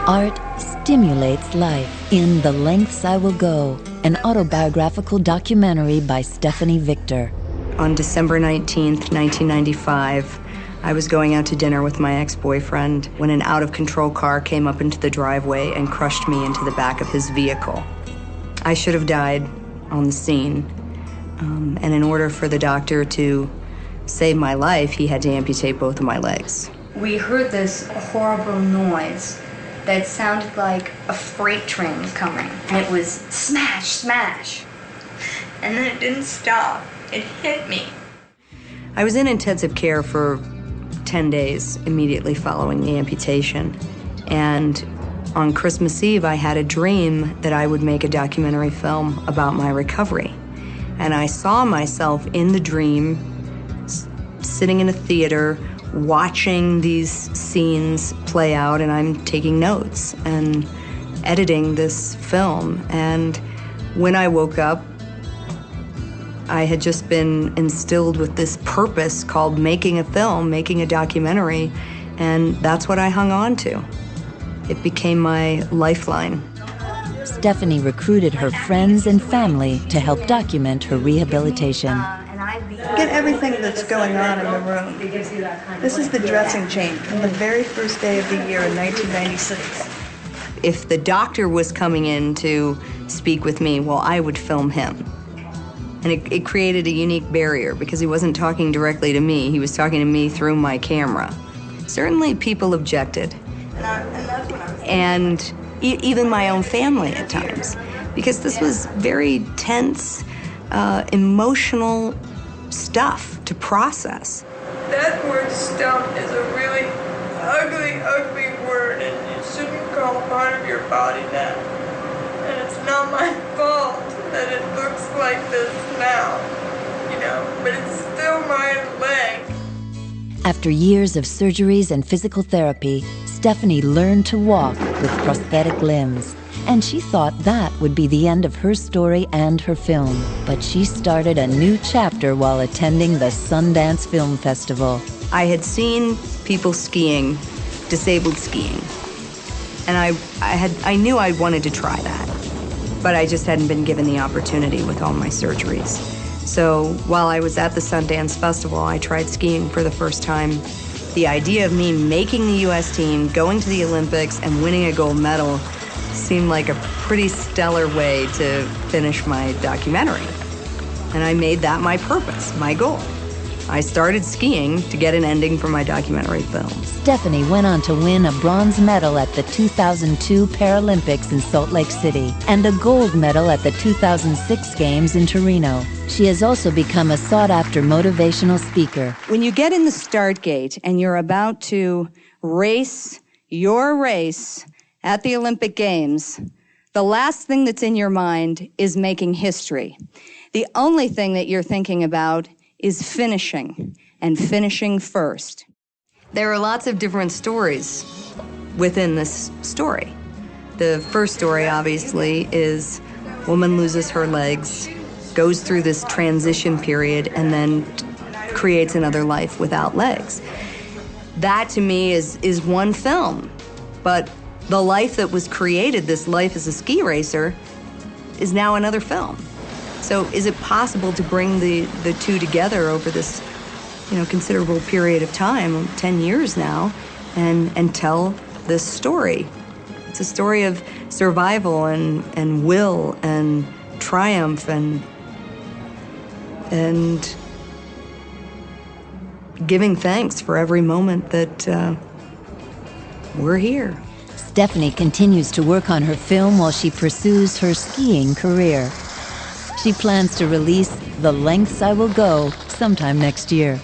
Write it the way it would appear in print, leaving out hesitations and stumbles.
Art stimulates life in The Lengths I Will Go, an autobiographical documentary by Stephani Victor. On December 19th, 1995, I was going out to dinner with my ex-boyfriend when an out-of-control car came up into the driveway and crushed me into the back of his vehicle. I should have died on the scene, and in order for the doctor to save my life, he had to amputate both of my legs. We heard this horrible noise that sounded like a freight train was coming. And it was smash, smash. And then it didn't stop. It hit me. I was in intensive care for 10 days immediately following the amputation. And on Christmas Eve, I had a dream that I would make a documentary film about my recovery. And I saw myself in the dream, sitting in a theater, watching these scenes play out, and I'm taking notes and editing this film. And when I woke up, I had just been instilled with this purpose called making a film, making a documentary, and that's what I hung on to. It became my lifeline. Stephani recruited her friends and family to help document her rehabilitation. Get everything that's going on in the room. This is the dressing change from the very first day of the year in 1996. If the doctor was coming in to speak with me, well, I would film him. And it created a unique barrier because he wasn't talking directly to me. He was talking to me through my camera. Certainly people objected. And even my own family at times, because this was very tense, emotional stuff to process. That word stump is a really ugly, ugly word, and you shouldn't call part of your body that. And it's not my fault that it looks like this now, you know, but it's still my leg. After years of surgeries and physical therapy, Stephani learned to walk with prosthetic limbs. And she thought that would be the end of her story and her film. But she started a new chapter while attending the Sundance Film Festival. I had seen people skiing, disabled skiing. And I knew I wanted to try that. But I just hadn't been given the opportunity with all my surgeries. So while I was at the Sundance Festival, I tried skiing for the first time. The idea of me making the U.S. team, going to the Olympics, and winning a gold medal seemed like a pretty stellar way to finish my documentary. And I made that my purpose, my goal. I started skiing to get an ending for my documentary film. Stephani went on to win a bronze medal at the 2002 Paralympics in Salt Lake City and a gold medal at the 2006 Games in Torino. She has also become a sought-after motivational speaker. When you get in the start gate and you're about to race your race at the Olympic Games, the last thing that's in your mind is making history. The only thing that you're thinking about is finishing, and finishing first. There are lots of different stories within this story. The first story, obviously, is woman loses her legs, goes through this transition period, and then creates another life without legs. That, to me, is one film, but the life that was created, this life as a ski racer, is now another film. So is it possible to bring the two together over this, considerable period of time, 10 years now, and tell this story? It's a story of survival and will and triumph and giving thanks for every moment that we're here. Stephani continues to work on her film while she pursues her skiing career. She plans to release The Lengths I Will Go sometime next year.